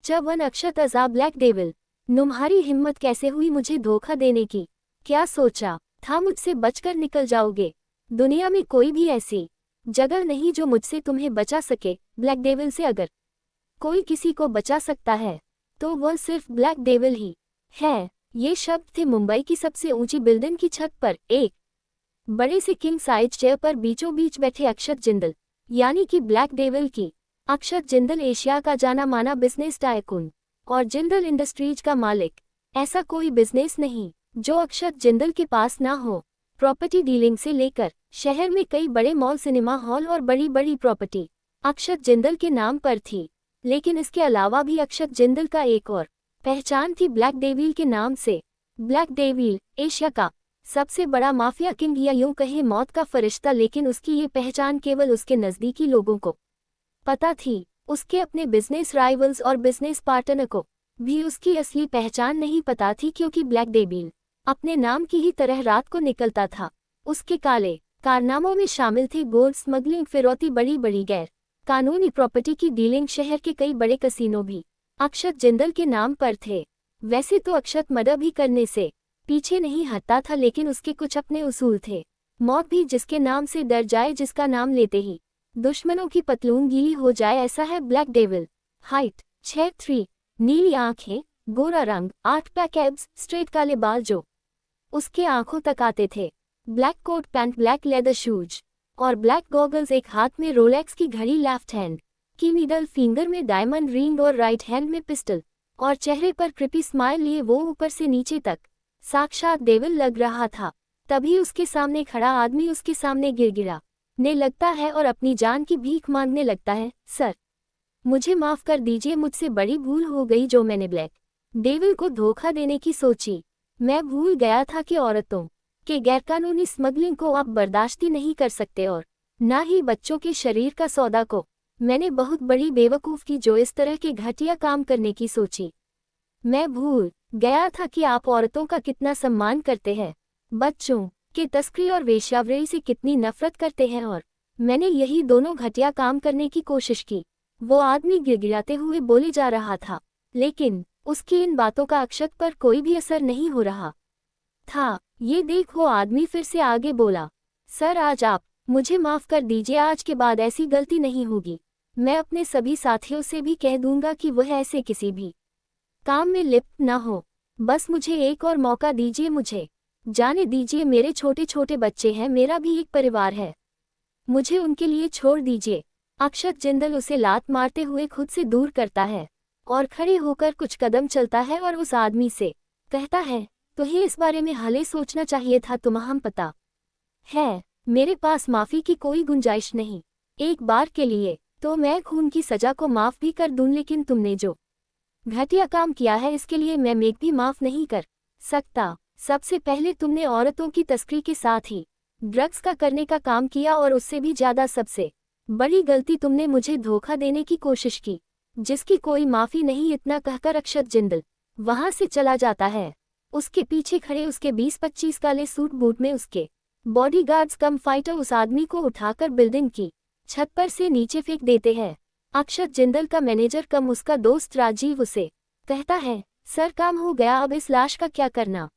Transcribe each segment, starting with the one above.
जब वन अक्षत अजा black devil, तुम्हारी हिम्मत कैसे हुई मुझे धोखा देने की? क्या सोचा था मुझसे बचकर निकल जाओगे? दुनिया में कोई भी ऐसी जगह नहीं जो मुझसे तुम्हें बचा सके। ब्लैक डेविल से अगर कोई किसी को बचा सकता है तो वह सिर्फ ब्लैक डेविल ही है। ये शब्द थे मुंबई की सबसे ऊंची बिल्डिंग की छत पर एक बड़े से किंग साइज चेयर पर बीचों बीच बैठे अक्षत जिंदल, यानी कि ब्लैक डेविल की। अक्षत जिंदल एशिया का जाना माना बिजनेस टाइकून और जिंदल इंडस्ट्रीज का मालिक। ऐसा कोई बिजनेस नहीं जो अक्षत जिंदल के पास ना हो। प्रॉपर्टी डीलिंग से लेकर शहर में कई बड़े मॉल, सिनेमा हॉल और बड़ी बड़ी प्रॉपर्टी अक्षत जिंदल के नाम पर थी। लेकिन इसके अलावा भी अक्षत जिंदल का एक और पहचान थी ब्लैक डेविल के नाम से। ब्लैक डेविल एशिया का सबसे बड़ा माफिया किंग, या यूं कहे मौत का फरिश्ता। लेकिन उसकी ये पहचान केवल उसके नज़दीकी लोगों को पता थी। उसके अपने बिजनेस राइवल्स और बिजनेस पार्टनर को भी उसकी असली पहचान नहीं पता थी, क्योंकि ब्लैक डेविल अपने नाम की ही तरह रात को निकलता था। उसके काले कारनामों में शामिल थे गोल्ड स्मगलिंग, फिरौती, बड़ी बड़ी गैर कानूनी प्रॉपर्टी की डीलिंग। शहर के कई बड़े कसीनो भी अक्षत जिंदल के नाम पर थे। वैसे तो अक्षत मर्डर भी करने से पीछे नहीं हटता था, लेकिन उसके कुछ अपने उसूल थे। मौत भी जिसके नाम से डर जाए, जिसका नाम लेते ही दुश्मनों की पतलून गीली हो जाए, ऐसा है ब्लैक डेविल। हाइट 6'3", नीली आंखें, गोरा रंग, 8 पैक एब्स, स्ट्रेट काले बाल जो उसके आंखों तक आते थे। Black coat pant, black leather shoes और ब्लैक गॉगल्स। एक हाथ में रोलेक्स की घड़ी, लेफ्ट हैंड की मिडल फिंगर में डायमंड रिंग और राइट हैंड में पिस्टल, और चेहरे पर क्रिपी स्माइल लिए वो ऊपर से नीचे तक साक्षात डेविल लग रहा था। तभी उसके सामने खड़ा आदमी उसके सामने गिड़गिड़ा ने लगता है और अपनी जान की भीख मांगने लगता है। सर, मुझे माफ कर दीजिए, मुझसे बड़ी भूल हो गई जो मैंने ब्लैक डेविल को धोखा देने की सोची। मैं भूल गया था कि औरतों के गैरकानूनी स्मगलिंग को आप बर्दाश्त ही नहीं कर सकते, और ना ही बच्चों के शरीर का सौदा को। मैंने बहुत बड़ी बेवकूफ़ की जो इस तरह के घटिया काम करने की सोची। मैं भूल गया था कि आप औरतों का कितना सम्मान करते हैं, बच्चों के तस्करी और वेश्यावृत्ति से कितनी नफरत करते हैं, और मैंने यही दोनों घटिया काम करने की कोशिश की। वो आदमी गिड़गिड़ाते हुए बोले जा रहा था, लेकिन उसकी इन बातों का अक्षत पर कोई भी असर नहीं हो रहा था। ये देख वो आदमी फिर से आगे बोला, सर आज आप मुझे माफ कर दीजिए, आज के बाद ऐसी गलती नहीं होगी। मैं अपने सभी साथियों से भी कह दूंगा कि वह ऐसे किसी भी काम में लिप्त न हो। बस मुझे एक और मौका दीजिए, मुझे जाने दीजिए। मेरे छोटे छोटे बच्चे हैं, मेरा भी एक परिवार है, मुझे उनके लिए छोड़ दीजिए। अक्षत जिंदल उसे लात मारते हुए खुद से दूर करता है और खड़े होकर कुछ कदम चलता है और उस आदमी से कहता है, तुम्हें इस बारे में हाले सोचना चाहिए था। तुम्हें पता है मेरे पास माफी की कोई गुंजाइश नहीं। एक बार के लिए तो मैं खून की सजा को माफ भी कर दूं, लेकिन तुमने जो घटिया काम किया है इसके लिए मैं मेघ भी माफ नहीं कर सकता। सबसे पहले तुमने औरतों की तस्करी के साथ ही ड्रग्स का करने का काम किया, और उससे भी ज्यादा सबसे बड़ी गलती तुमने मुझे धोखा देने की कोशिश की, जिसकी कोई माफी नहीं। इतना कहकर अक्षत जिंदल वहां से चला जाता है। उसके पीछे खड़े उसके 20-25 काले सूट बूट में उसके बॉडीगार्ड्स कम फाइटर उस आदमी को उठाकर बिल्डिंग की छत पर से नीचे फेंक देते हैं। अक्षत जिंदल का मैनेजर कम उसका दोस्त राजीव उसे कहता है, सर काम हो गया, अब इस लाश का क्या करना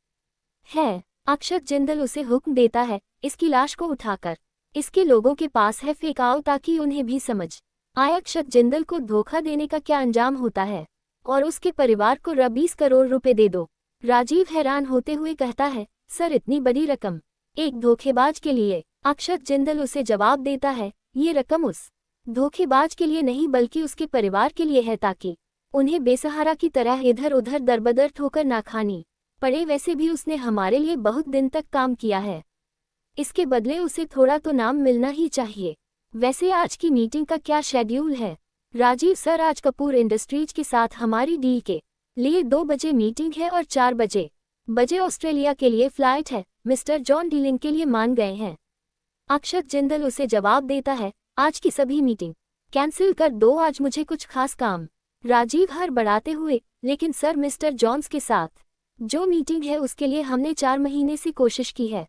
है? अक्षत जिंदल उसे हुक्म देता है, इसकी लाश को उठाकर इसके लोगों के पास है फेंकाओ, ताकि उन्हें भी समझ आए अक्षत जिंदल को धोखा देने का क्या अंजाम होता है, और उसके परिवार को 20 करोड़ रुपए दे दो। राजीव हैरान होते हुए कहता है, सर इतनी बड़ी रकम एक धोखेबाज के लिए? अक्षत जिंदल उसे जवाब देता है, ये रकम उस धोखेबाज के लिए नहीं बल्कि उसके परिवार के लिए है, ताकि उन्हें बेसहारा की तरह इधर उधर दरबदर ठोकर ना खानी पड़े। वैसे भी उसने हमारे लिए बहुत दिन तक काम किया है, इसके बदले उसे थोड़ा तो नाम मिलना ही चाहिए। वैसे आज की मीटिंग का क्या शेड्यूल है? राजीव सर, आज कपूर इंडस्ट्रीज के साथ हमारी डील के लिए 2 बजे मीटिंग है और 4 बजे ऑस्ट्रेलिया के लिए फ्लाइट है। मिस्टर जॉन डीलिंग के लिए मान गए हैं। अक्षत जिंदल उसे जवाब देता है, आज की सभी मीटिंग कैंसिल कर दो, आज मुझे कुछ खास काम। राजीव हर बढ़ाते हुए, लेकिन सर मिस्टर जॉन्स के साथ जो मीटिंग है उसके लिए हमने 4 महीने से कोशिश की है,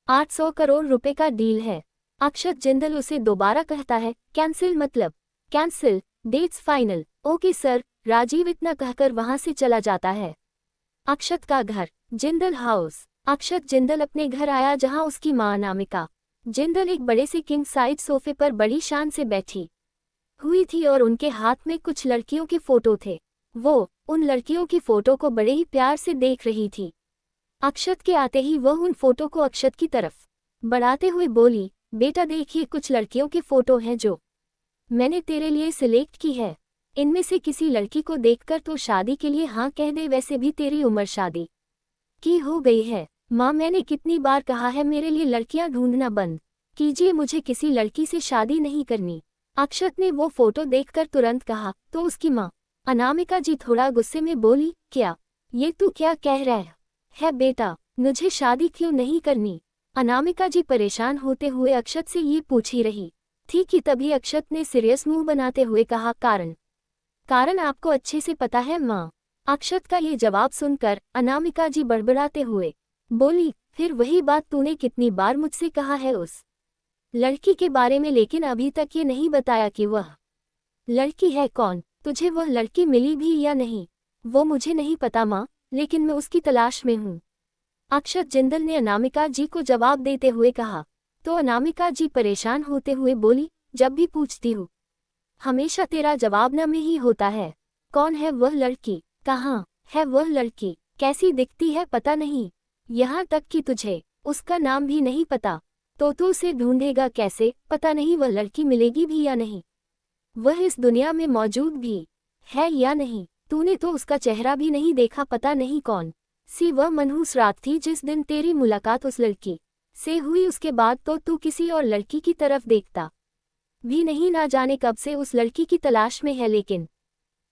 800 करोड़ रुपए का डील है। अक्षत जिंदल उसे दोबारा कहता है, कैंसिल मतलब cancel, dates final. Okay sir, Rajiv इतना कहकर वहां से चला जाता है। अक्षत का घर, जिंदल हाउस। अक्षत जिंदल अपने घर आया जहां उसकी मां अनामिका जिंदल एक बड़े से किंग साइज सोफे पर बड़ी शान से बैठी हुई थी और उनके हाथ में कुछ लड़कियों के फोटो थे। वो उन लड़कियों की फोटो को बड़े ही प्यार से देख रही थी। अक्षत के आते ही वह उन फोटो को अक्षत की तरफ बढ़ाते हुए बोली, बेटा देखिए, कुछ लड़कियों के फोटो हैं जो मैंने तेरे लिए सिलेक्ट की है। इनमें से किसी लड़की को देखकर तो शादी के लिए हाँ कह दे, वैसे भी तेरी उम्र शादी की हो गई है। माँ, मैंने कितनी बार कहा है मेरे लिए लड़कियां ढूंढना बंद कीजिए, मुझे किसी लड़की से शादी नहीं करनी। अक्षत ने वो फोटो देखकर तुरंत कहा। तो उसकी माँ अनामिका जी थोड़ा गुस्से में बोली, क्या ये तू क्या कह रहा है बेटा, मुझे शादी क्यों नहीं करनी? अनामिका जी परेशान होते हुए अक्षत से ये पूछ ही रही थी कि तभी अक्षत ने सीरियस मुंह बनाते हुए कहा, कारण आपको अच्छे से पता है माँ। अक्षत का ये जवाब सुनकर अनामिका जी बड़बड़ाते हुए बोली, फिर वही बात तूने कितनी बार मुझसे कहा है उस लड़की के बारे में, लेकिन अभी तक ये नहीं बताया कि वह लड़की है कौन। तुझे वह लड़की मिली भी या नहीं वो मुझे नहीं पता माँ, लेकिन मैं उसकी तलाश में हूँ। अक्षत जिंदल ने अनामिका जी को जवाब देते हुए कहा। तो अनामिका जी परेशान होते हुए बोली, जब भी पूछती हूँ हमेशा तेरा जवाब न में ही होता है। कौन है वह लड़की, कहाँ है वह लड़की, कैसी दिखती है पता नहीं, यहाँ तक कि तुझे उसका नाम भी नहीं पता, तो तू उसे ढूंढेगा कैसे? पता नहीं वह लड़की मिलेगी भी या नहीं, वह इस दुनिया में मौजूद भी है या नहीं। तूने तो उसका चेहरा भी नहीं देखा, पता नहीं कौन सी वह मनहूस रात थी जिस दिन तेरी मुलाकात उस लड़की से हुई। उसके बाद तो तू किसी और लड़की की तरफ देखता भी नहीं, ना जाने कब से उस लड़की की तलाश में है, लेकिन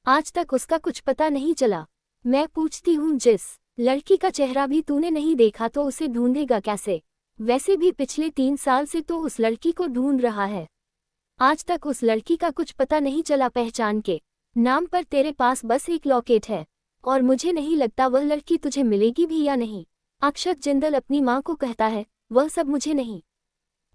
आज तक उसका कुछ पता नहीं चला। मैं पूछती हूँ, जिस लड़की का चेहरा भी तूने नहीं देखा तो उसे ढूंढेगा कैसे? वैसे भी पिछले 3 साल से तो उस लड़की को ढूंढ रहा है, आज तक उस लड़की का कुछ पता नहीं चला। पहचान के नाम पर तेरे पास बस एक लॉकेट है और मुझे नहीं लगता वह लड़की तुझे मिलेगी भी या नहीं। अक्षत जिंदल अपनी माँ को कहता है, वह सब मुझे नहीं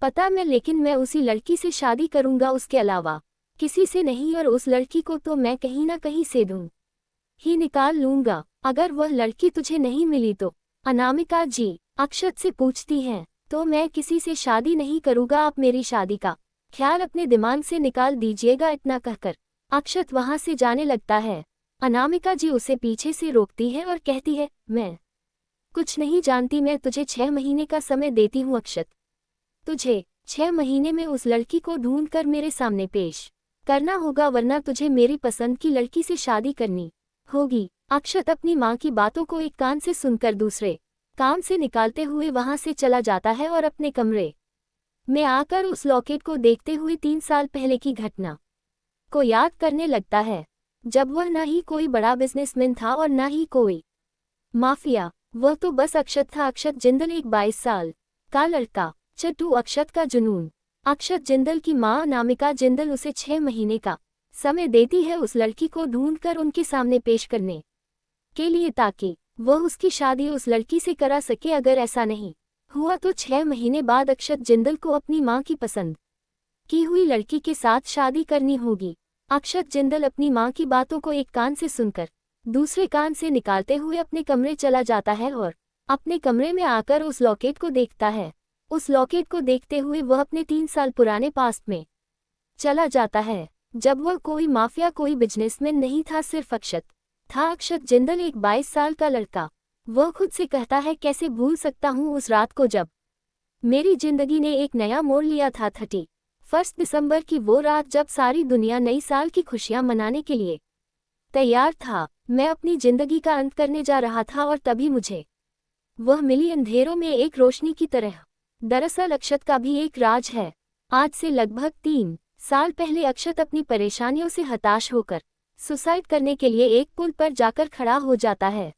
पता लेकिन मैं उसी लड़की से शादी करूंगा, उसके अलावा किसी से नहीं, और उस लड़की को तो मैं कहीं ना कहीं से ढूंढ ही निकाल लूंगा। अगर वह लड़की तुझे नहीं मिली तो? अनामिका जी अक्षत से पूछती हैं। तो मैं किसी से शादी नहीं करूंगा, आप मेरी शादी का ख्याल अपने दिमाग से निकाल दीजिएगा। इतना कहकर अक्षत वहां से जाने लगता है। अनामिका जी उसे पीछे से रोकती है और कहती है, मैं कुछ नहीं जानती, मैं तुझे 6 महीने का समय देती हूँ अक्षत, तुझे 6 महीने में उस लड़की को ढूंढकर मेरे सामने पेश करना होगा, वरना तुझे मेरी पसंद की लड़की से शादी करनी होगी। अक्षत अपनी माँ की बातों को एक कान से सुनकर दूसरे काम से निकालते हुए वहां से चला जाता है और अपने कमरे में आकर उस लॉकेट को देखते हुए 3 साल पहले की घटना को याद करने लगता है, जब वह ना ही कोई बड़ा बिजनेसमैन था और ना ही कोई माफिया, वह तो बस अक्षत था। अक्षत जिंदल एक 22 साल का लड़का, चट्टू अक्षत का जुनून। अक्षत जिंदल की माँ अनामिका जिंदल उसे 6 महीने का समय देती है उस लड़की को ढूंढकर उनके सामने पेश करने के लिए, ताकि वह उसकी शादी उस लड़की से करा सके। अगर ऐसा नहीं हुआ तो 6 महीने बाद अक्षत जिंदल को अपनी माँ की पसंद की हुई लड़की के साथ शादी करनी होगी। अक्षत जिंदल अपनी माँ की बातों को एक कान से सुनकर दूसरे कान से निकालते हुए अपने कमरे चला जाता है और अपने कमरे में आकर उस लॉकेट को देखता है। उस लॉकेट को देखते हुए वह अपने 3 साल पुराने पास्ट में चला जाता है, जब वह कोई माफिया कोई बिजनेसमैन नहीं था, सिर्फ अक्षत था। अक्षत जिंदल एक 22 साल का लड़का। वह खुद से कहता है, कैसे भूल सकता हूँ उस रात को जब मेरी जिंदगी ने एक नया मोड़ लिया था। 31 दिसंबर की वो रात जब सारी दुनिया नई साल की खुशियां मनाने के लिए तैयार था। मैं अपनी जिंदगी का अंत करने जा रहा था और तभी मुझे वह मिली, अंधेरों में एक रोशनी की तरह। दरअसल अक्षत का भी एक राज है। आज से लगभग 3 साल पहले अक्षत अपनी परेशानियों से हताश होकर सुसाइड करने के लिए एक पुल पर जाकर खड़ा हो जाता है।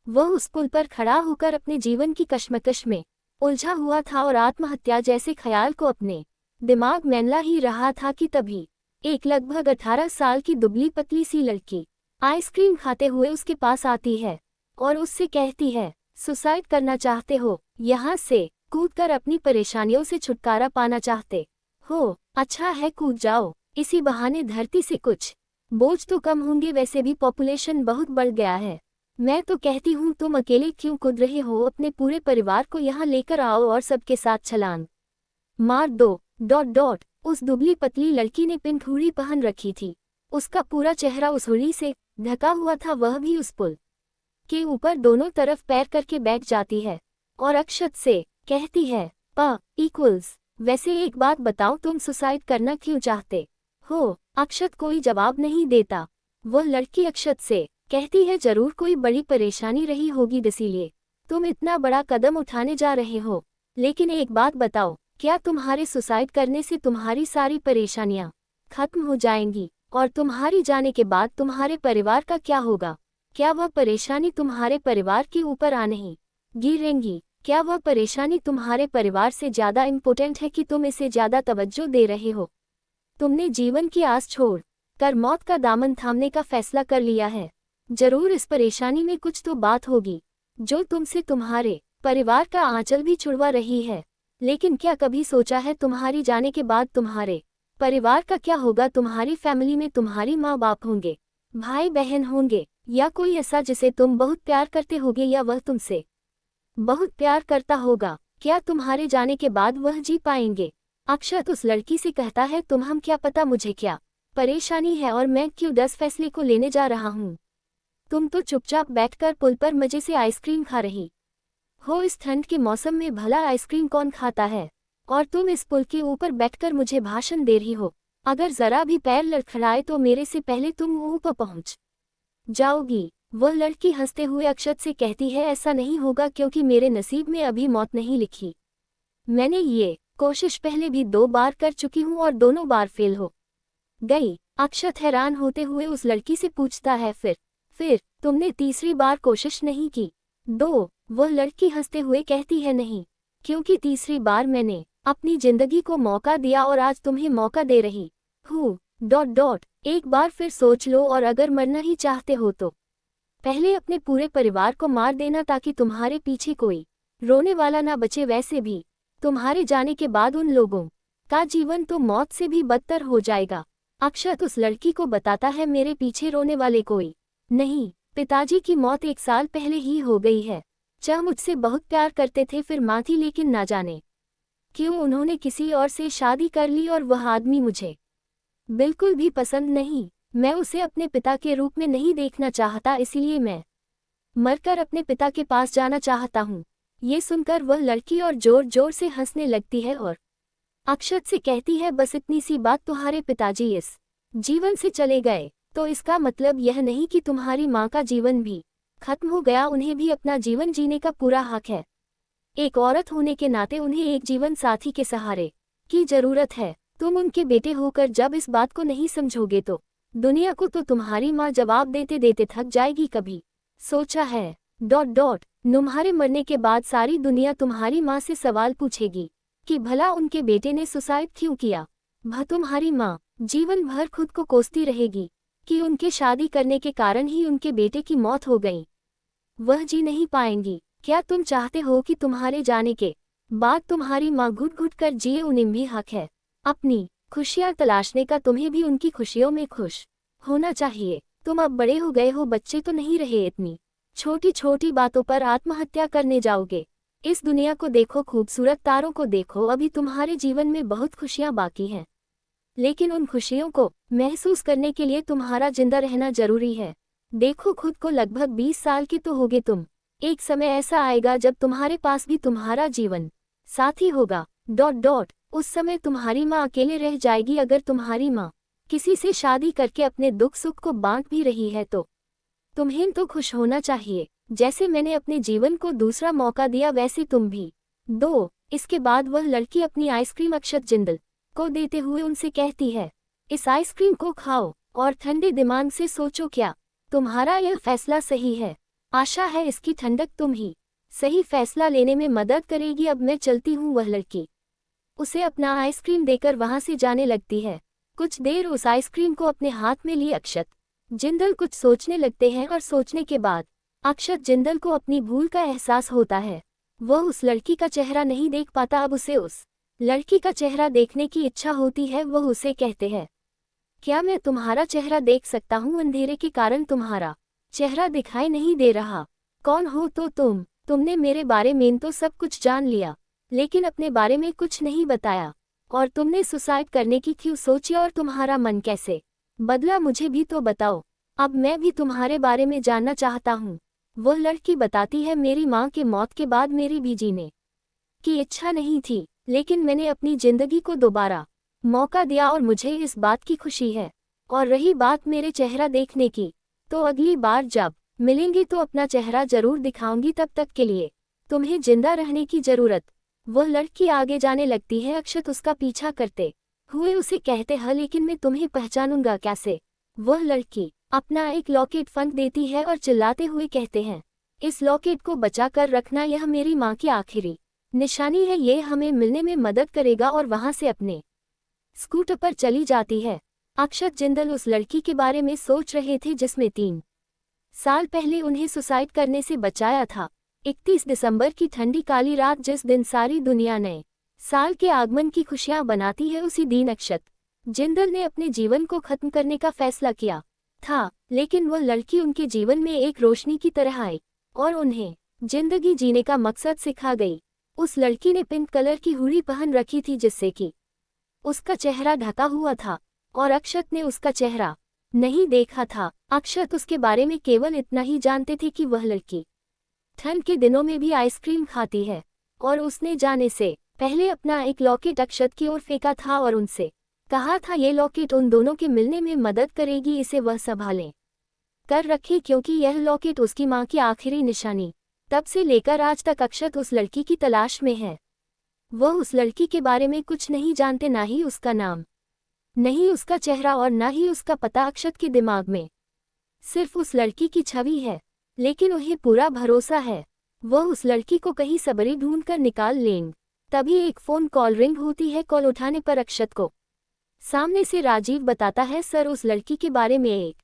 वह उस पुल पर खड़ा होकर अपने जीवन की कश्मकश में उलझा हुआ था और आत्महत्या जैसे ख्याल को अपने दिमाग में ला ही रहा था कि तभी एक लगभग 18 साल की दुबली पतली सी लड़की आइसक्रीम खाते हुए उसके पास आती है और उससे कहती है, सुसाइड करना चाहते हो? यहाँ से कूदकर अपनी परेशानियों से छुटकारा पाना चाहते हो? अच्छा है, कूद जाओ, इसी बहाने धरती से कुछ बोझ तो कम होंगे, वैसे भी पॉपुलेशन बहुत बढ़ गया है। मैं तो कहती हूँ तुम अकेले क्यों कूद रहे हो, अपने पूरे परिवार को यहाँ लेकर आओ और सबके साथ छलांग मार दो। डॉट डॉट उस दुबली पतली लड़की ने पिंक हुडी पहन रखी थी। उसका पूरा चेहरा उस हुडी से ढका हुआ था, वह भी उस पुल के ऊपर दोनों तरफ पैर करके बैठ जाती है और अक्षत से कहती है प इक्वल्स। वैसे एक बात बताओ, तुम सुसाइड करना क्यों चाहते हो? अक्षत कोई जवाब नहीं देता। वह लड़की अक्षत से कहती है जरूर कोई बड़ी परेशानी रही होगी, इसीलिए तुम इतना बड़ा कदम उठाने जा रहे हो। लेकिन एक बात बताओ, क्या तुम्हारे सुसाइड करने से तुम्हारी सारी परेशानियां खत्म हो जाएंगी? और तुम्हारी जाने के बाद तुम्हारे परिवार का क्या होगा? क्या वह परेशानी तुम्हारे परिवार के ऊपर आ नहीं गिरेंगी? क्या वह परेशानी तुम्हारे परिवार से ज़्यादा इम्पोर्टेंट है कि तुम इसे ज़्यादा तवज्जो दे रहे हो? तुमने जीवन की आस छोड़ कर मौत का दामन थामने का फैसला कर लिया है। जरूर इस परेशानी में कुछ तो बात होगी जो तुमसे तुम्हारे परिवार का आंचल भी छुड़वा रही है। लेकिन क्या कभी सोचा है तुम्हारी जाने के बाद तुम्हारे परिवार का क्या होगा? तुम्हारी फैमिली में तुम्हारी माँ बाप होंगे, भाई बहन होंगे, या कोई ऐसा जिसे तुम बहुत प्यार करते होगे, या वह तुमसे बहुत प्यार करता होगा। क्या तुम्हारे जाने के बाद वह जी पाएंगे? अक्षत उस लड़की से कहता है तुम हम क्या पता मुझे क्या परेशानी है और मैं क्यों 10 फैसले को लेने जा रहा हूँ। तुम तो चुपचाप बैठकर पुल पर मजे से आइसक्रीम खा रही हो। इस ठंड के मौसम में भला आइसक्रीम कौन खाता है? और तुम इस पुल के ऊपर बैठकर मुझे भाषण दे रही हो। अगर जरा भी पैर लड़खड़ाए तो मेरे से पहले तुम ऊपर पहुंच जाओगी। वह लड़की हंसते हुए अक्षत से कहती है ऐसा नहीं होगा, क्योंकि मेरे नसीब में अभी मौत नहीं लिखी। मैंने ये कोशिश पहले भी 2 बार कर चुकी हूँ और दोनों बार फेल हो गई। अक्षत हैरान होते हुए उस लड़की से पूछता है फिर तुमने तीसरी बार कोशिश नहीं की? 2। वह लड़की हंसते हुए कहती है नहीं, क्योंकि तीसरी बार मैंने अपनी जिंदगी को मौका दिया और आज तुम्हें मौका दे रही हूँ। डॉट डॉट एक बार फिर सोच लो, और अगर मरना ही चाहते हो तो पहले अपने पूरे परिवार को मार देना, ताकि तुम्हारे पीछे कोई रोने वाला ना बचे। वैसे भी तुम्हारे जाने के बाद उन लोगों का जीवन तो मौत से भी बदतर हो जाएगा। अक्षत उस लड़की को बताता है मेरे पीछे रोने वाले कोई नहीं, पिताजी की मौत 1 साल पहले ही हो गई है। चाह मुझसे बहुत प्यार करते थे, फिर माँ थी, लेकिन ना जाने क्यों उन्होंने किसी और से शादी कर ली, और वह आदमी मुझे बिल्कुल भी पसंद नहीं। मैं उसे अपने पिता के रूप में नहीं देखना चाहता, इसलिए मैं मरकर अपने पिता के पास जाना चाहता हूँ। ये सुनकर वह लड़की और जोर जोर से हंसने लगती है और अक्षत से कहती है बस इतनी सी बात, तुम्हारे पिताजी इस जीवन से चले गए तो इसका मतलब यह नहीं कि तुम्हारी माँ का जीवन भी खत्म हो गया। उन्हें भी अपना जीवन जीने का पूरा हक है। एक औरत होने के नाते उन्हें एक जीवन साथी के सहारे की जरूरत है। तुम उनके बेटे होकर जब इस बात को नहीं समझोगे तो दुनिया को तो तुम्हारी माँ जवाब देते देते थक जाएगी। कभी सोचा है डॉट डॉट तुम्हारे मरने के बाद सारी दुनिया तुम्हारी माँ से सवाल पूछेगी कि भला उनके बेटे ने सुसाइड क्यों किया? तुम्हारी माँ जीवन भर खुद को कोसती रहेगी कि उनके शादी करने के कारण ही उनके बेटे की मौत हो गई। वह जी नहीं पाएंगी। क्या तुम चाहते हो कि तुम्हारे जाने के बाद तुम्हारी माँ घुट घुट कर जिए? उन्हें भी हक है अपनी खुशियाँ तलाशने का, तुम्हें भी उनकी खुशियों में खुश होना चाहिए। तुम अब बड़े हो गए हो, बच्चे तो नहीं रहे। इतनी छोटी छोटी बातों पर आत्महत्या करने जाओगे? इस दुनिया को देखो, खूबसूरत तारों को देखो। अभी तुम्हारे जीवन में बहुत खुशियाँ बाकी हैं, लेकिन उन खुशियों को महसूस करने के लिए तुम्हारा जिंदा रहना जरूरी है। देखो खुद को, लगभग 20 साल के तो होगे तुम। एक समय ऐसा आएगा जब तुम्हारे पास भी तुम्हारा जीवन साथी होगा। डॉट डॉट उस समय तुम्हारी माँ अकेले रह जाएगी। अगर तुम्हारी माँ किसी से शादी करके अपने दुख सुख को बांट भी रही है तो तुम्हें तो खुश होना चाहिए। जैसे मैंने अपने जीवन को दूसरा मौका दिया, वैसे तुम भी 2। इसके बाद वह लड़की अपनी आइसक्रीम अक्षत जिंदल को देते हुए उनसे कहती है इस आइसक्रीम को खाओ और ठंडे दिमाग से सोचो, क्या तुम्हारा यह फैसला सही है? आशा है इसकी ठंडक तुम ही सही फैसला लेने में मदद करेगी। अब मैं चलती हूँ। वह लड़की उसे अपना आइसक्रीम देकर वहां से जाने लगती है। कुछ देर उस आइसक्रीम को अपने हाथ में लिए अक्षत जिंदल कुछ सोचने लगते हैं, और सोचने के बाद अक्षत जिंदल को अपनी भूल का एहसास होता है। वह उस लड़की का चेहरा नहीं देख पाता, अब उसे उस लड़की का चेहरा देखने की इच्छा होती है। वह उसे कहते हैं क्या मैं तुम्हारा चेहरा देख सकता हूँ? अंधेरे के कारण तुम्हारा चेहरा दिखाई नहीं दे रहा। कौन हो तो तुमने मेरे बारे में तो सब कुछ जान लिया, लेकिन अपने बारे में कुछ नहीं बताया। और तुमने सुसाइड करने की क्यों सोची और तुम्हारा मन कैसे बदला, मुझे भी तो बताओ। अब मैं भी तुम्हारे बारे में जानना चाहता हूँ। वह लड़की बताती है, मेरी माँ के मौत के बाद मेरी भी जीने की इच्छा नहीं थी, लेकिन मैंने अपनी जिंदगी को दोबारा मौका दिया और मुझे इस बात की खुशी है। और रही बात मेरे चेहरा देखने की, तो अगली बार जब मिलेंगी तो अपना चेहरा जरूर दिखाऊंगी। तब तक के लिए तुम्हें जिंदा रहने की जरूरत। वह लड़की आगे जाने लगती है। अक्षत उसका पीछा करते हुए उसे कहते हैं, लेकिन मैं तुम्हें पहचानूंगा कैसे? वह लड़की अपना एक लॉकेट फेंक देती है और चिल्लाते हुए कहते हैं, इस लॉकेट को बचा कर रखना, यह मेरी माँ की आखिरी निशानी है, ये हमें मिलने में मदद करेगा। और वहां से अपने स्कूटर पर चली जाती है। अक्षत जिंदल उस लड़की के बारे में सोच रहे थे जिसमें 3 साल पहले उन्हें सुसाइड करने से बचाया था। 31 दिसंबर की ठंडी काली रात, जिस दिन सारी दुनिया नए साल के आगमन की खुशियां बनाती है, उसी दिन अक्षत जिंदल ने अपने जीवन को खत्म करने का फैसला किया था। लेकिन वह लड़की उनके जीवन में एक रोशनी की तरह आई और उन्हें जिंदगी जीने का मकसद सिखा गई। उस लड़की ने पिंक कलर की हुडी पहन रखी थी, जिससे कि उसका चेहरा ढका हुआ था, और अक्षत ने उसका चेहरा नहीं देखा था। अक्षत उसके बारे में केवल इतना ही जानते थे कि वह लड़की ठंड के दिनों में भी आइसक्रीम खाती है, और उसने जाने से पहले अपना एक लॉकेट अक्षत की ओर फेंका था और उनसे कहा था, ये लॉकेट उन दोनों के मिलने में मदद करेगी, इसे वह संभाले कर रखे, क्योंकि यह लॉकेट उसकी माँ की आखिरी निशानी। तब से लेकर आज तक अक्षत उस लड़की की तलाश में है। वह उस लड़की के बारे में कुछ नहीं जानते, ना ही उसका नाम, नहीं उसका चेहरा और ना ही उसका पता। अक्षत के दिमाग में सिर्फ उस लड़की की छवि है, लेकिन उन्हें पूरा भरोसा है वह उस लड़की को कहीं सबरी ढूंढ कर निकाल लेंगे। तभी एक फोन कॉल रिंग होती है। कॉल उठाने पर अक्षत को सामने से राजीव बताता है, सर उस लड़की के बारे में एक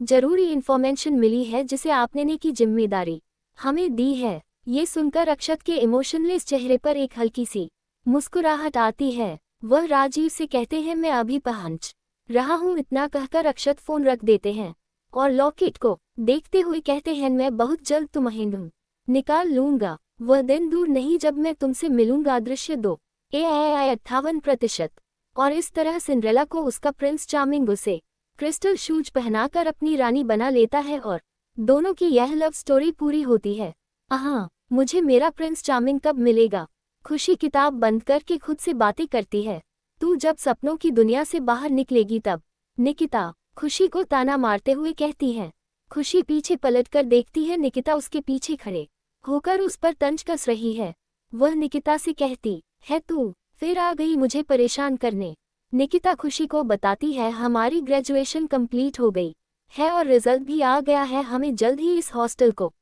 जरूरी इन्फॉर्मेशन मिली है, जिसे आपने ने की जिम्मेदारी हमें दी है। ये सुनकर अक्षत के इमोशनलेस चेहरे पर एक हल्की सी मुस्कुराहट आती है। वह राजीव से कहते हैं, मैं अभी पहुंच रहा हूँ। इतना कहकर अक्षत फोन रख देते हैं और लॉकेट को देखते हुए कहते हैं, मैं बहुत जल्द तुम्हें ढूंढ निकाल लूंगा। वह दिन दूर नहीं जब मैं तुमसे मिलूंगा। दृश्य 2 58%। और इस तरह सिंड्रेला को उसका प्रिंस चार्मिंग उसे क्रिस्टल शूज पहनाकर अपनी रानी बना लेता है और दोनों की यह लव स्टोरी पूरी होती है। हाँ, मुझे मेरा प्रिंस चार्मिंग कब मिलेगा? खुशी किताब बंद करके खुद से बातें करती है। तू जब सपनों की दुनिया से बाहर निकलेगी तब। निकिता खुशी को ताना मारते हुए कहती है। खुशी पीछे पलटकर देखती है। निकिता उसके पीछे खड़े होकर उस पर तंज कस रही है। वह निकिता से कहती है, तू फिर आ गई मुझे परेशान करने। निकिता खुशी को बताती है, हमारी ग्रेजुएशन कंप्लीट हो गई है और रिजल्ट भी आ गया है। हमें जल्द ही इस हॉस्टल को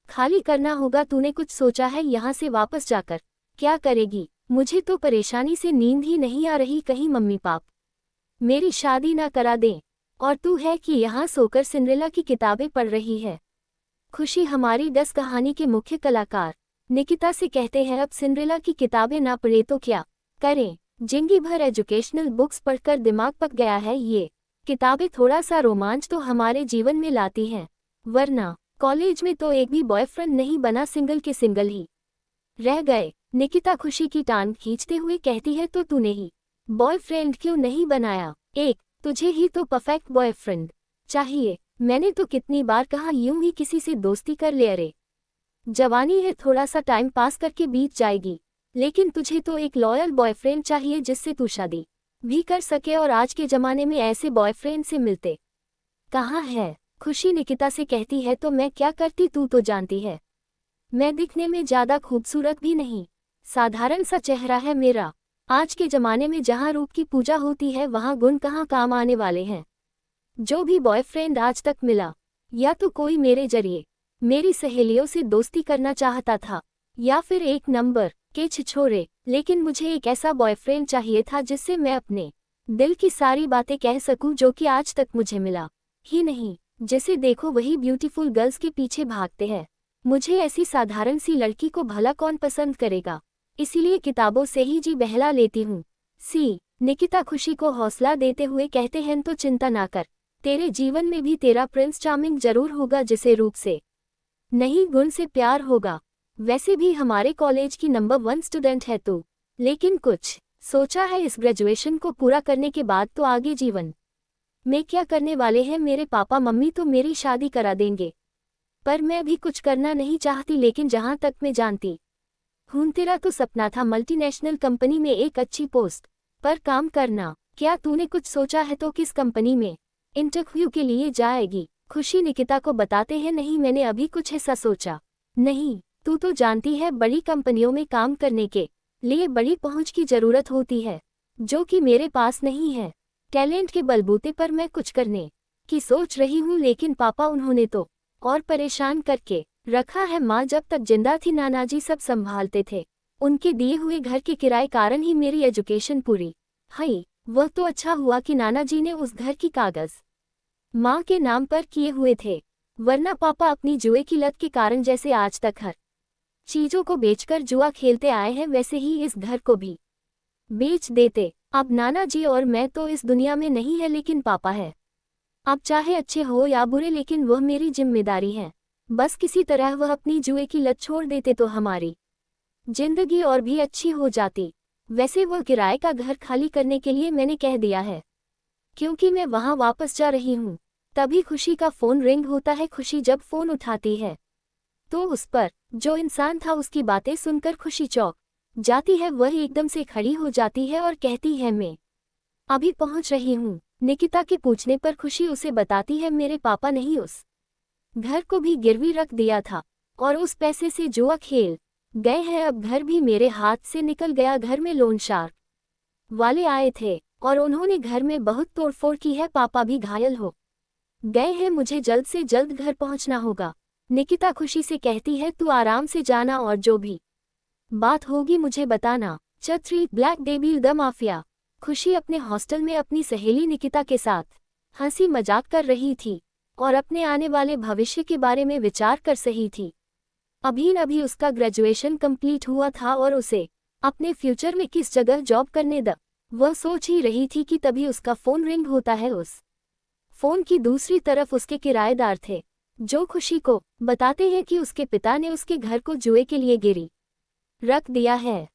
खाली करना होगा। तूने कुछ सोचा है यहाँ से वापस जाकर क्या करेगी? मुझे तो परेशानी से नींद ही नहीं आ रही, कहीं मम्मी पाप मेरी शादी ना करा दें। और तू है कि यहाँ सोकर सिंड्रेला की किताबें पढ़ रही है। खुशी हमारी 10 कहानी के मुख्य कलाकार निकिता से कहते हैं, अब सिंड्रेला की किताबें ना पढ़े तो क्या करें? जिंदगी भर एजुकेशनल बुक्स पढ़कर दिमाग पक गया है। ये किताबें थोड़ा सा रोमांच तो हमारे जीवन में लाती हैं, वरना कॉलेज में तो एक भी बॉयफ्रेंड नहीं बना, सिंगल के सिंगल ही रह गए। निकिता खुशी की टांग खींचते हुए कहती है, तो तूने ही बॉयफ्रेंड क्यों नहीं बनाया? एक तुझे ही तो परफेक्ट बॉयफ्रेंड चाहिए। मैंने तो कितनी बार कहा यूं ही किसी से दोस्ती कर ले, अरे जवानी है, थोड़ा सा टाइम पास करके बीत जाएगी। लेकिन तुझे तो एक लॉयल बॉयफ्रेंड चाहिए जिससे तू शादी भी कर सके, और आज के जमाने में ऐसे बॉयफ्रेंड से मिलते कहाँ है? खुशी निकिता से कहती है, तो मैं क्या करती, तू तो जानती है मैं दिखने में ज्यादा खूबसूरत भी नहीं, साधारण सा चेहरा है मेरा। आज के जमाने में जहाँ रूप की पूजा होती है वहाँ गुण कहाँ काम आने वाले हैं। जो भी बॉयफ्रेंड आज तक मिला, या तो कोई मेरे जरिए मेरी सहेलियों से दोस्ती करना चाहता था, या फिर एक नंबर के छिछोरे। लेकिन मुझे एक ऐसा बॉयफ्रेंड चाहिए था जिससे मैं अपने दिल की सारी बातें कह सकूं, जो कि आज तक मुझे मिला ही नहीं। जिसे देखो वही ब्यूटीफुल गर्ल्स के पीछे भागते हैं। मुझे ऐसी साधारण सी लड़की को भला कौन पसंद करेगा? इसीलिए किताबों से ही जी बहला लेती हूँ। सी निकिता खुशी को हौसला देते हुए कहते हैं तो चिंता ना कर, तेरे जीवन में भी तेरा प्रिंस चार्मिंग जरूर होगा जिसे रूप से नहीं गुण से प्यार होगा। वैसे भी हमारे कॉलेज की नंबर 1 स्टूडेंट है तू, लेकिन कुछ सोचा है इस ग्रेजुएशन को पूरा करने के बाद तो आगे जीवन में क्या करने वाले हैं? मेरे पापा मम्मी तो मेरी शादी करा देंगे, पर मैं भी कुछ करना नहीं चाहती, लेकिन जहां तक मैं जानती हूं तेरा तो सपना था मल्टीनेशनल कंपनी में एक अच्छी पोस्ट पर काम करना। क्या तूने कुछ सोचा है? तो किस कंपनी में इंटरव्यू के लिए जाएगी? खुशी निकिता को बताते हैं नहीं मैंने अभी कुछ ऐसा सोचा नहीं, तू तो जानती है बड़ी कंपनियों में काम करने के लिए बड़ी पहुंच की जरूरत होती है, जो कि मेरे पास नहीं है। टैलेंट के बलबूते पर मैं कुछ करने की सोच रही हूँ, लेकिन पापा उन्होंने तो और परेशान करके रखा है। माँ जब तक जिंदा थी नानाजी सब संभालते थे, उनके दिए हुए घर के किराए कारण ही मेरी एजुकेशन पूरी हुई। वह तो अच्छा हुआ कि नानाजी ने उस घर की कागज माँ के नाम पर किए हुए थे, वरना पापा अपनी जुए की लत के कारण जैसे आज तक हर चीजों को बेचकर जुआ खेलते आए हैं वैसे ही इस घर को भी बेच देते। अब नानाजी और मैं तो इस दुनिया में नहीं है, लेकिन पापा है। अब चाहे अच्छे हो या बुरे, लेकिन वह मेरी जिम्मेदारी है। बस किसी तरह वह अपनी जुए की लत छोड़ देते तो हमारी जिंदगी और भी अच्छी हो जाती। वैसे वह किराए का घर खाली करने के लिए मैंने कह दिया है, क्योंकि मैं वहां वापस जा रही हूं। तभी खुशी का फोन रिंग होता है। खुशी जब फोन उठाती है तो उस पर जो इंसान था उसकी बातें सुनकर खुशी चौंक जाती है। वह एकदम से खड़ी हो जाती है और कहती है मैं अभी पहुंच रही हूं। निकिता के पूछने पर खुशी उसे बताती है मेरे पापा नहीं उस घर को भी गिरवी रख दिया था और उस पैसे से जुआ खेल गए हैं। अब घर भी मेरे हाथ से निकल गया। घर में लोन शार्क वाले आए थे और उन्होंने घर में बहुत तोड़फोड़ की है। पापा भी घायल हो गए हैं। मुझे जल्द से जल्द घर पहुंचना होगा। निकिता खुशी से कहती है तू आराम से जाना और जो भी बात होगी मुझे बताना। Chapter black devil the mafia. खुशी अपने हॉस्टल में अपनी सहेली निकिता के साथ हंसी मजाक कर रही थी और अपने आने वाले भविष्य के बारे में विचार कर रही थी। अभी उसका ग्रेजुएशन कंप्लीट हुआ था और उसे अपने फ्यूचर में किस जगह जॉब करने वह सोच ही रही थी कि तभी उसका फोन रिंग होता है। उस फोन की दूसरी तरफ उसके किराएदार थे, जो खुशी को बताते हैं कि उसके पिता ने उसके घर को जुए के लिए गिरी रख दिया है। ...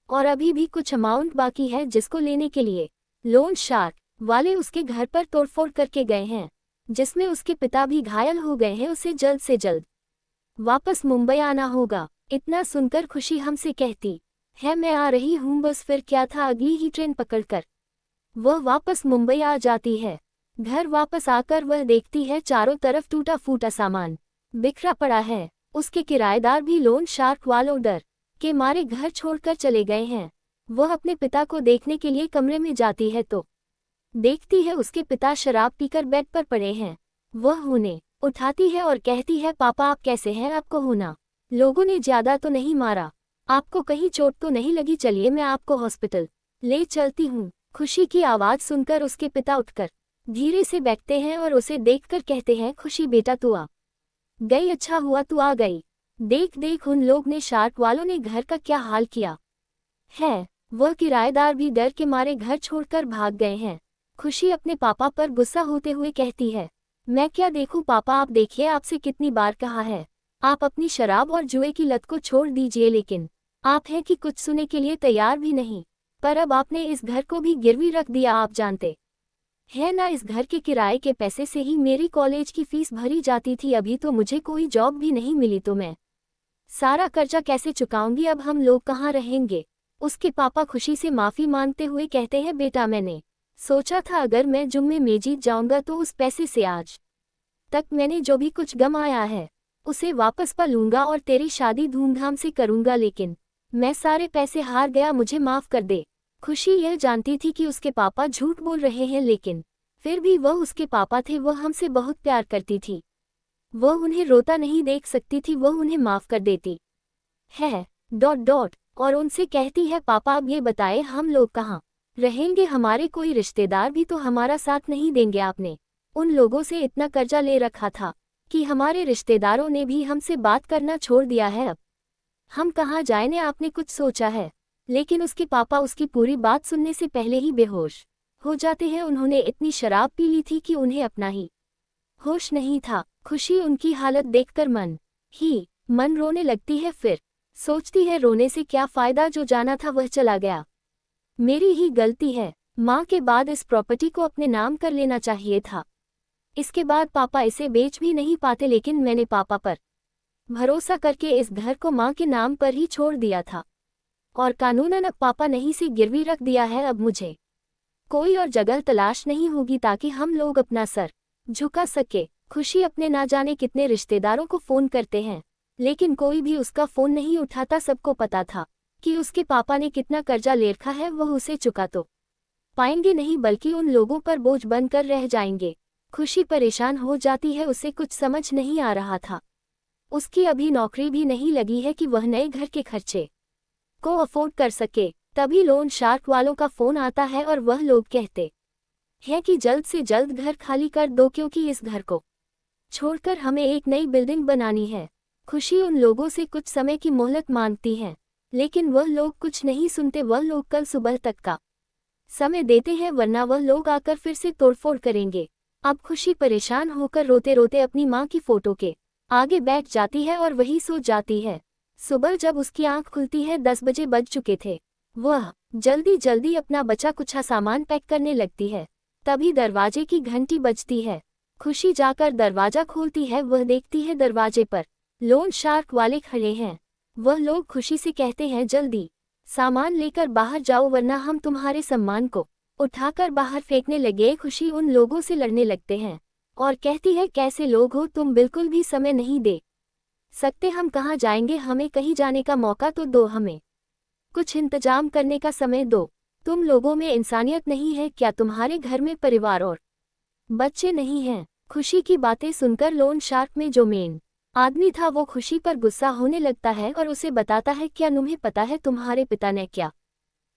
और अभी भी कुछ अमाउंट बाकी है जिसको लेने के लिए लोन शार्क वाले उसके घर पर तोड़फोड़ करके गए हैं, जिसमें उसके पिता भी घायल हो गए हैं। उसे जल्द से जल्द वापस मुंबई आना होगा। इतना सुनकर खुशी हमसे कहती है मैं आ रही हूँ। बस फिर क्या था, अगली ही ट्रेन पकड़कर वह वापस मुंबई आ जाती है। घर वापस आकर वह देखती है चारों तरफ टूटा फूटा सामान बिखरा पड़ा है। उसके किराएदार भी लोन शार्क वालों डर के मारे घर छोड़कर चले गए हैं। वह अपने पिता को देखने के लिए कमरे में जाती है तो देखती है उसके पिता शराब पीकर बेड पर पड़े हैं। वह उन्हें उठाती है और कहती है पापा आप कैसे हैं? आपको होना लोगों ने ज्यादा तो नहीं मारा? आपको कहीं चोट तो नहीं लगी? चलिए मैं आपको हॉस्पिटल ले चलती हूँ। खुशी की आवाज सुनकर उसके पिता उठकर धीरे से बैठते हैं और उसे देखकर कहते हैं खुशी बेटा तू आ गई, अच्छा हुआ तू आ गई। देख देख उन लोग ने शार्क वालों ने घर का क्या हाल किया है। वह किराएदार भी डर के मारे घर छोड़कर भाग गए हैं। खुशी अपने पापा पर गुस्सा होते हुए कहती है मैं क्या देखूं पापा, आप देखिए आपसे कितनी बार कहा है आप अपनी शराब और जुए की लत को छोड़ दीजिए, लेकिन आप हैं कि कुछ सुनने के लिए तैयार भी नहीं। पर अब आपने इस घर को भी गिरवी रख दिया। आप जानते है ना इस घर के किराए के पैसे से ही मेरी कॉलेज की फीस भरी जाती थी। अभी तो मुझे कोई जॉब भी नहीं मिली तो मैं सारा कर्जा कैसे चुकाऊंगी? अब हम लोग कहाँ रहेंगे? उसके पापा खुशी से माफी मांगते हुए कहते हैं बेटा मैंने सोचा था अगर मैं जुम्मे में जीत जाऊंगा तो उस पैसे से आज तक मैंने जो भी कुछ कमाया है उसे वापस पा लूंगा और तेरी शादी धूमधाम से करूंगा, लेकिन मैं सारे पैसे हार गया, मुझे माफ कर दे। खुशी यह जानती थी कि उसके पापा झूठ बोल रहे हैं, लेकिन फिर भी वह उसके पापा थे। वह हमसे बहुत प्यार करती थी। वह उन्हें रोता नहीं देख सकती थी, वह उन्हें माफ कर देती है ... और उनसे कहती है पापा अब ये बताए हम लोग कहाँ रहेंगे? हमारे कोई रिश्तेदार भी तो हमारा साथ नहीं देंगे। आपने उन लोगों से इतना कर्जा ले रखा था कि हमारे रिश्तेदारों ने भी हमसे बात करना छोड़ दिया है। अब हम कहाँ जाएं? आपने कुछ सोचा है? लेकिन उसके पापा उसकी पूरी बात सुनने से पहले ही बेहोश हो जाते हैं। उन्होंने इतनी शराब पी ली थी कि उन्हें अपना ही होश नहीं था। खुशी उनकी हालत देखकर मन रोने लगती है, फिर सोचती है रोने से क्या फायदा, जो जाना था वह चला गया। मेरी ही गलती है। माँ के बाद इस प्रॉपर्टी को अपने नाम कर लेना चाहिए था। इसके बाद पापा इसे बेच भी नहीं पाते, लेकिन मैंने पापा पर भरोसा करके इस घर को माँ के नाम पर ही छोड़ दिया था और कानूनन अब पापा नहीं से गिरवी रख दिया है। अब मुझे कोई और जगह तलाश नहीं होगी ताकि हम लोग अपना सर झुका सके। खुशी अपने ना जाने कितने रिश्तेदारों को फ़ोन करते हैं, लेकिन कोई भी उसका फ़ोन नहीं उठाता। सबको पता था कि उसके पापा ने कितना कर्जा ले रखा है, वह उसे चुका तो पाएंगे नहीं बल्कि उन लोगों पर बोझ बनकर रह जाएंगे। खुशी परेशान हो जाती है, उसे कुछ समझ नहीं आ रहा था। उसकी अभी नौकरी भी नहीं लगी है कि वह नए घर के खर्चे को अफोर्ड कर सके। तभी लोन शार्क वालों का फ़ोन आता है और वह लोग कहते हैं कि जल्द से जल्द घर खाली कर दो, क्योंकि इस घर को छोड़कर हमें एक नई बिल्डिंग बनानी है। खुशी उन लोगों से कुछ समय की मोहलत मांगती है, लेकिन वह लोग कुछ नहीं सुनते। वह लोग कल सुबह तक का समय देते हैं, वरना वह लोग आकर फिर से तोड़फोड़ करेंगे। अब खुशी परेशान होकर रोते रोते अपनी माँ की फोटो के आगे बैठ जाती है और वही सो जाती है। सुबह जब उसकी आंख खुलती है 10 बजे बज चुके थे। वह जल्दी जल्दी अपना बचा कुछा सामान पैक करने लगती है। तभी दरवाजे की घंटी बजती है। खुशी जाकर दरवाजा खोलती है। वह देखती है दरवाजे पर लोन शार्क वाले खड़े हैं। वह लोग खुशी से कहते हैं, जल्दी सामान लेकर बाहर जाओ, वरना हम तुम्हारे सम्मान को उठाकर बाहर फेंकने लगे। खुशी उन लोगों से लड़ने लगते हैं और कहती है, कैसे लोग हो तुम, बिल्कुल भी समय नहीं दे सकते। हम कहाँ जाएंगे, हमें कहीं जाने का मौका तो दो, हमें कुछ इंतजाम करने का समय दो। तुम लोगों में इंसानियत नहीं है क्या? तुम्हारे घर में परिवार और बच्चे नहीं हैं? खुशी की बातें सुनकर लोन शार्क में जो मेन आदमी था वो खुशी पर गुस्सा होने लगता है और उसे बताता है, क्या तुम्हें पता है तुम्हारे पिता ने क्या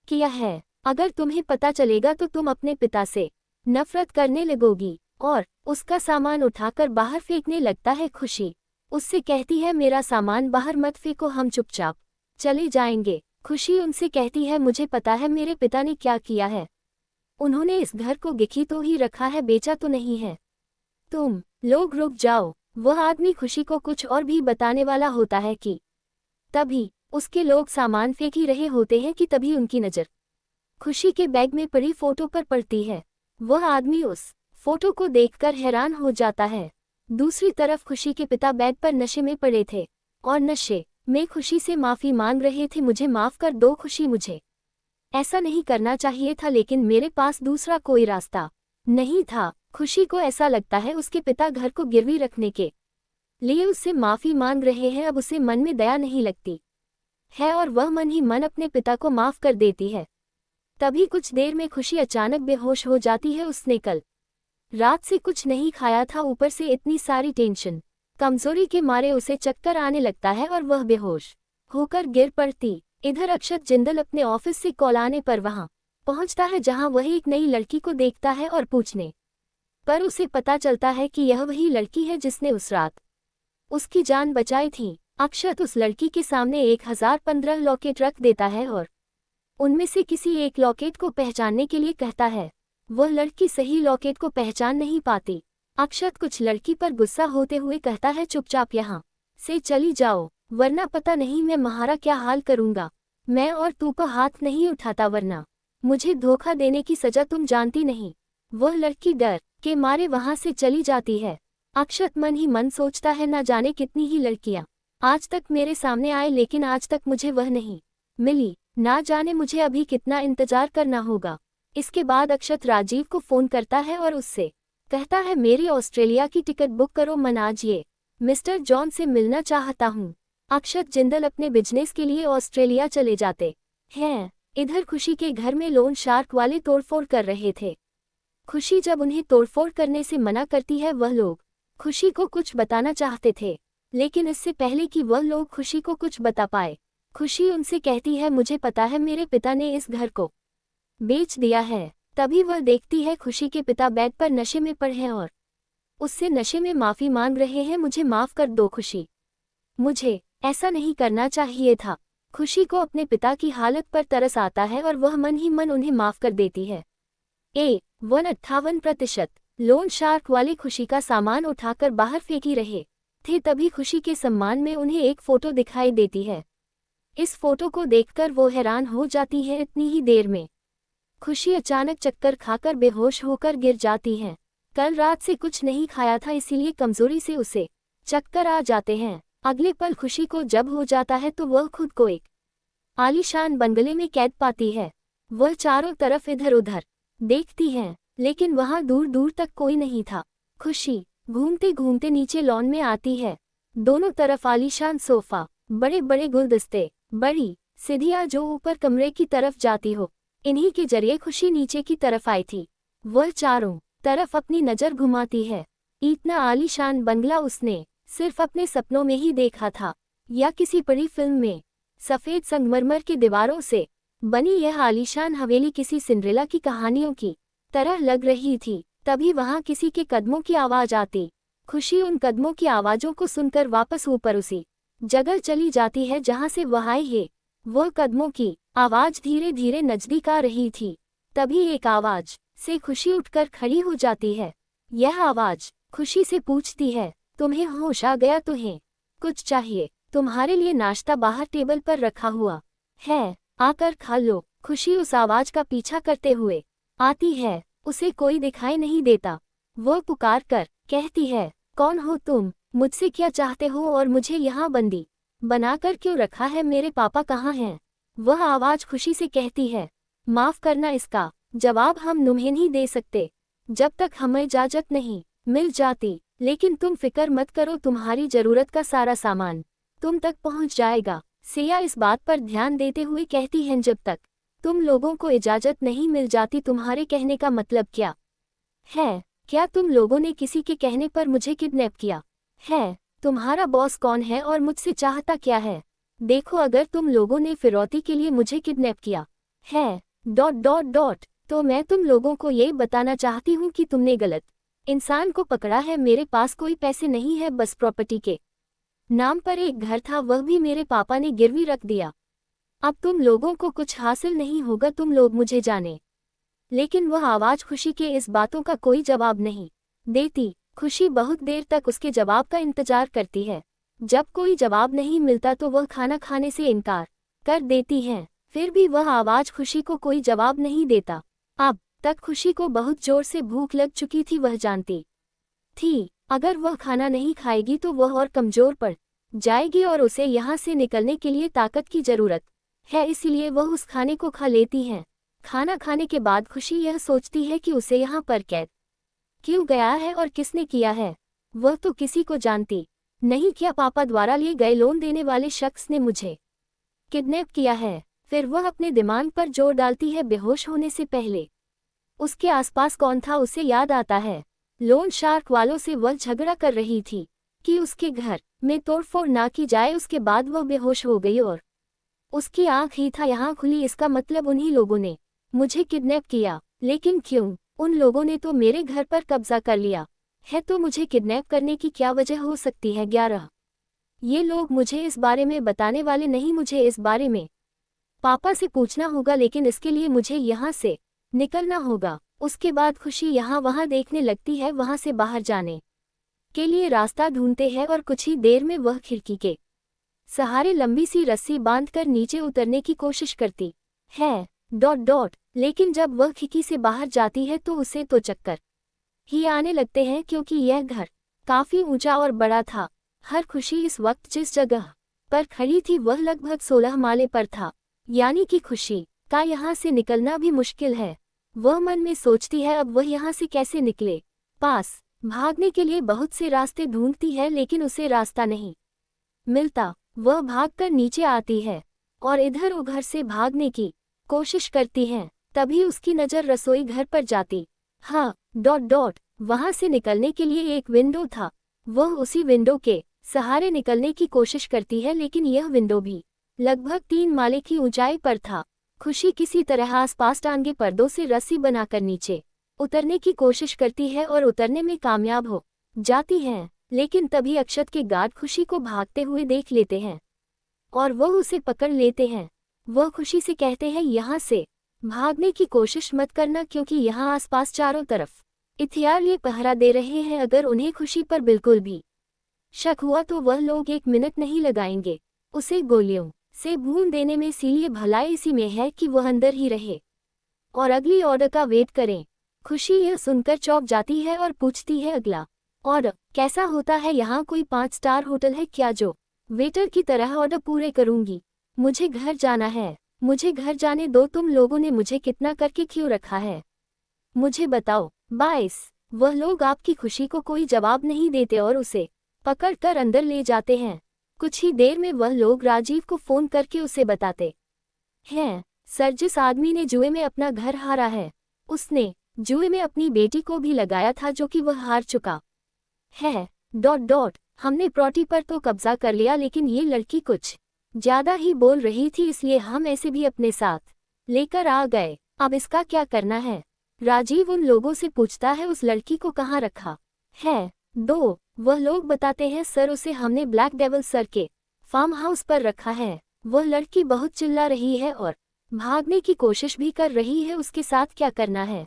किया है? अगर तुम्हें पता चलेगा तो तुम अपने पिता से नफरत करने लगोगी। और उसका सामान उठाकर बाहर फेंकने लगता है। खुशी उससे कहती है, मेरा सामान बाहर मत फेंको, हम चुपचाप चले जाएंगे। खुशी उनसे कहती है, मुझे पता है मेरे पिता ने क्या किया है। उन्होंने इस घर को गिखी तो ही रखा है, बेचा तो नहीं है। तुम लोग रुक जाओ। वह आदमी खुशी को कुछ और भी बताने वाला होता है कि तभी उसके लोग सामान फेंक ही रहे होते हैं कि तभी उनकी नज़र खुशी के बैग में पड़ी फोटो पर पड़ती है। वह आदमी उस फोटो को देखकर हैरान हो जाता है। दूसरी तरफ खुशी के पिता बेड पर नशे में पड़े थे और नशे में खुशी से माफ़ी मांग रहे थे। मुझे माफ़ कर दो खुशी, मुझे ऐसा नहीं करना चाहिए था, लेकिन मेरे पास दूसरा कोई रास्ता नहीं था। खुशी को ऐसा लगता है उसके पिता घर को गिरवी रखने के लिए उससे माफ़ी मांग रहे हैं। अब उसे मन में दया नहीं लगती है और वह मन ही मन अपने पिता को माफ़ कर देती है। तभी कुछ देर में खुशी अचानक बेहोश हो जाती है। उसने कल रात से कुछ नहीं खाया था, ऊपर से इतनी सारी टेंशन, कमजोरी के मारे उसे चक्कर आने लगता है और वह बेहोश होकर गिर पड़ती। इधर अक्षत जिंदल अपने ऑफिस से कॉल आने पर वहां पहुंचता है, जहां वह एक नई लड़की को देखता है और पूछने पर उसे पता चलता है कि यह वही लड़की है जिसने उस रात उसकी जान बचाई थी। अक्षत उस लड़की के सामने 1015 लॉकेट रख देता है और उनमें से किसी एक लॉकेट को पहचानने के लिए कहता है। वह लड़की सही लॉकेट को पहचान नहीं पाती। अक्षत कुछ लड़की पर गुस्सा होते हुए कहता है, चुपचाप यहाँ से चली जाओ, वरना पता नहीं मैं तुम्हारा क्या हाल करूँगा। मैं और तू को हाथ नहीं उठाता, वरना मुझे धोखा देने की सजा तुम जानती नहीं। वह लड़की डर के मारे वहाँ से चली जाती है। अक्षत मन ही मन सोचता है, ना जाने कितनी ही लड़कियाँ आज तक मेरे सामने आए, लेकिन आज तक मुझे वह नहीं मिली। ना जाने मुझे अभी कितना इंतजार करना होगा। इसके बाद अक्षत राजीव को फ़ोन करता है और उससे कहता है, मेरी ऑस्ट्रेलिया की टिकट बुक करो, मैं आज ये मिस्टर जॉन से मिलना चाहता हूँ। अक्षत जिंदल अपने बिजनेस के लिए ऑस्ट्रेलिया चले जाते हैं। इधर खुशी के घर में लोन शार्क वाले तोड़फोड़ कर रहे थे। खुशी जब उन्हें तोड़फोड़ करने से मना करती है, वह लोग खुशी को कुछ बताना चाहते थे, लेकिन इससे पहले कि वह लोग खुशी को कुछ बता पाए, खुशी उनसे कहती है, मुझे पता है मेरे पिता ने इस घर को बेच दिया है। तभी वह देखती है खुशी के पिता बेड पर नशे में पड़े हैं और उससे नशे में माफ़ी मांग रहे हैं। मुझे माफ़ कर दो खुशी, मुझे ऐसा नहीं करना चाहिए था। खुशी को अपने पिता की हालत पर तरस आता है और वह मन ही मन उन्हें माफ कर देती है। 58%। लोन शार्क वाले खुशी का सामान उठाकर बाहर फेंकी रहे थे, तभी खुशी के सम्मान में उन्हें एक फोटो दिखाई देती है। इस फोटो को देखकर वो हैरान हो जाती है। इतनी ही देर में खुशी अचानक चक्कर खाकर बेहोश होकर गिर जाती है। कल रात से कुछ नहीं खाया था, इसीलिए कमजोरी से उसे चक्कर आ जाते हैं। अगले पल खुशी को जब हो जाता है तो वह खुद को एक आलीशान बंगले में कैद पाती है। वह चारों तरफ इधर उधर देखती है, लेकिन वहां दूर दूर तक कोई नहीं था। खुशी घूमते घूमते नीचे लॉन में आती है। दोनों तरफ आलीशान सोफा, बड़े बड़े गुलदस्ते, बड़ी सीढ़ियां जो ऊपर कमरे की तरफ जाती हो, इन्हीं के जरिए खुशी नीचे की तरफ आई थी। वह चारों तरफ अपनी नजर घुमाती है। इतना आलीशान बंगला उसने सिर्फ अपने सपनों में ही देखा था या किसी बड़ी फिल्म में। सफेद संगमरमर की दीवारों से बनी यह आलीशान हवेली किसी सिंड्रेला की कहानियों की तरह लग रही थी। तभी वहां किसी के कदमों की आवाज आती। खुशी उन कदमों की आवाजों को सुनकर वापस ऊपर उसी जगह चली जाती है जहां से वह आई है। वह कदमों की आवाज धीरे धीरे नजदीक आ रही थी। तभी एक आवाज से खुशी उठकर खड़ी हो जाती है। यह आवाज खुशी से पूछती है, तुम्हें होश आ गया? तुम्हें कुछ चाहिए? तुम्हारे लिए नाश्ता बाहर टेबल पर रखा हुआ है, आकर खा लो। खुशी उस आवाज का पीछा करते हुए आती है। उसे कोई दिखाई नहीं देता। वो पुकार कर कहती है, कौन हो तुम? मुझसे क्या चाहते हो और मुझे यहाँ बंदी बनाकर क्यों रखा है? मेरे पापा कहाँ हैं? वह आवाज खुशी से कहती है, माफ करना, इसका जवाब हम तुम्हें नहीं दे सकते जब तक हमें इजाजत नहीं मिल जाती। लेकिन तुम फिक्र मत करो, तुम्हारी जरूरत का सारा सामान तुम तक पहुंच जाएगा। सिया इस बात पर ध्यान देते हुए कहती हैं, जब तक तुम लोगों को इजाजत नहीं मिल जाती, तुम्हारे कहने का मतलब क्या है? क्या तुम लोगों ने किसी के कहने पर मुझे किडनैप किया है? तुम्हारा बॉस कौन है और मुझसे चाहता क्या है? देखो, अगर तुम लोगों ने फिरौती के लिए मुझे किडनैप किया है ... तो मैं तुम लोगों को ये बताना चाहती हूँ कि तुमने गलत इंसान को पकड़ा है। मेरे पास कोई पैसे नहीं है, बस प्रॉपर्टी के नाम पर एक घर था, वह भी मेरे पापा ने गिरवी रख दिया। अब तुम लोगों को कुछ हासिल नहीं होगा, तुम लोग मुझे जाने। लेकिन वह आवाज खुशी के इस बातों का कोई जवाब नहीं देती। खुशी बहुत देर तक उसके जवाब का इंतजार करती है। जब कोई जवाब नहीं मिलता तो वह खाना खाने से इनकार कर देती है। फिर भी वह आवाज खुशी को कोई जवाब नहीं देता। अब तक खुशी को बहुत जोर से भूख लग चुकी थी। वह जानती थी अगर वह खाना नहीं खाएगी तो वह और कमजोर पड़ जाएगी और उसे यहाँ से निकलने के लिए ताकत की जरूरत है, इसीलिए वह उस खाने को खा लेती है। खाना खाने के बाद खुशी यह सोचती है कि उसे यहाँ पर कैद क्यों गया है और किसने किया है। वह तो किसी को जानती नहीं। क्या पापा द्वारा लिए गए लोन देने वाले शख्स ने मुझे किडनैप किया है? फिर वह अपने दिमाग पर जोर डालती है। बेहोश होने से पहले उसके आसपास कौन था उसे याद आता है। लोन शार्क वालों से वह झगड़ा कर रही थी कि उसके घर में तोड़फोड़ ना की जाए। उसके बाद वह बेहोश हो गई और उसकी आंख ही था यहाँ खुली। इसका मतलब उन्हीं लोगों ने मुझे किडनैप किया। लेकिन क्यों? उन लोगों ने तो मेरे घर पर कब्जा कर लिया है, तो मुझे किडनैप करने की क्या वजह हो सकती है? 11 ये लोग मुझे इस बारे में बताने वाले नहीं। मुझे इस बारे में पापा से पूछना होगा, लेकिन इसके लिए मुझे यहाँ से निकलना होगा। उसके बाद खुशी यहाँ वहाँ देखने लगती है। वहाँ से बाहर जाने के लिए रास्ता ढूंढते हैं और कुछ ही देर में वह खिड़की के सहारे लंबी सी रस्सी बांधकर नीचे उतरने की कोशिश करती है ... लेकिन जब वह खिड़की से बाहर जाती है तो उसे तो चक्कर ही आने लगते हैं, क्योंकि यह घर काफी ऊंचा और बड़ा था। हर खुशी इस वक्त जिस जगह पर खड़ी थी वह लगभग 16 माले पर था, यानी कि खुशी का यहाँ से निकलना भी मुश्किल है। वह मन में सोचती है, अब वह यहाँ से कैसे निकले। पास भागने के लिए बहुत से रास्ते ढूंढती है, लेकिन उसे रास्ता नहीं मिलता। वह भागकर नीचे आती है और इधर उधर से भागने की कोशिश करती है। तभी उसकी नज़र रसोई घर पर जाती। हाँ ... वहाँ से निकलने के लिए एक विंडो था। वह उसी विंडो के सहारे निकलने की कोशिश करती है, लेकिन यह विंडो भी लगभग 3 माले की ऊंचाई पर था। खुशी किसी तरह आसपास टांगे पर्दों से रस्सी बनाकर नीचे उतरने की कोशिश करती है और उतरने में कामयाब हो जाती है। लेकिन तभी अक्षत के गार्ड खुशी को भागते हुए देख लेते हैं। और वह उसे पकड़ लेते हैं। वह खुशी से कहते हैं यहाँ से भागने की कोशिश मत करना क्योंकि यहाँ आसपास चारों तरफ हथियार लिए पहरा दे रहे हैं। अगर उन्हें खुशी पर बिल्कुल भी शक हुआ तो वह लोग 1 मिनट नहीं लगाएंगे उसे गोलियों से भून देने में। इसीलिए भलाई इसी में है कि वह अंदर ही रहे और अगली ऑर्डर का वेट करें। खुशी यह सुनकर चौंक जाती है और पूछती है अगला ऑर्डर कैसा होता है? यहाँ कोई 5 स्टार होटल है क्या जो वेटर की तरह ऑर्डर पूरे करूंगी? मुझे घर जाना है, मुझे घर जाने दो। तुम लोगों ने मुझे कितना करके क्यों रखा है, मुझे बताओ। 22 वह लोग आपकी खुशी को कोई जवाब नहीं देते और उसे पकड़ कर अंदर ले जाते हैं। कुछ ही देर में वह लोग राजीव को फोन करके उसे बताते हैं सर जिस आदमी ने जुए में अपना घर हारा है उसने जुए में अपनी बेटी को भी लगाया था जो कि वह हार चुका है। हमने प्रॉपर्टी पर तो कब्जा कर लिया लेकिन ये लड़की कुछ ज्यादा ही बोल रही थी इसलिए हम ऐसे भी अपने साथ लेकर आ गए। अब इसका क्या करना है? राजीव उन लोगों से पूछता है उस लड़की को कहाँ रखा है? 2 वह लोग बताते हैं सर उसे हमने ब्लैक डेविल सर के फार्म हाउस पर रखा है। वह लड़की बहुत चिल्ला रही है और भागने की कोशिश भी कर रही है, उसके साथ क्या करना है?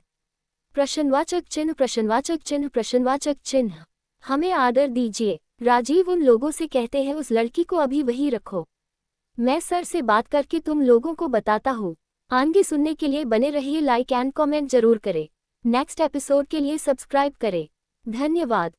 प्रश्नवाचक चिन्ह प्रश्नवाचक चिन्ह प्रश्नवाचक चिन्ह। हमें आर्डर दीजिए। राजीव उन लोगों से कहते हैं उस लड़की को अभी वहीं रखो, मैं सर से बात करके तुम लोगों को बताता हूँ। आगे सुनने के लिए बने रहिए, लाइक एंड कमेंट जरूर करें। नेक्स्ट एपिसोड के लिए सब्सक्राइब करें। धन्यवाद।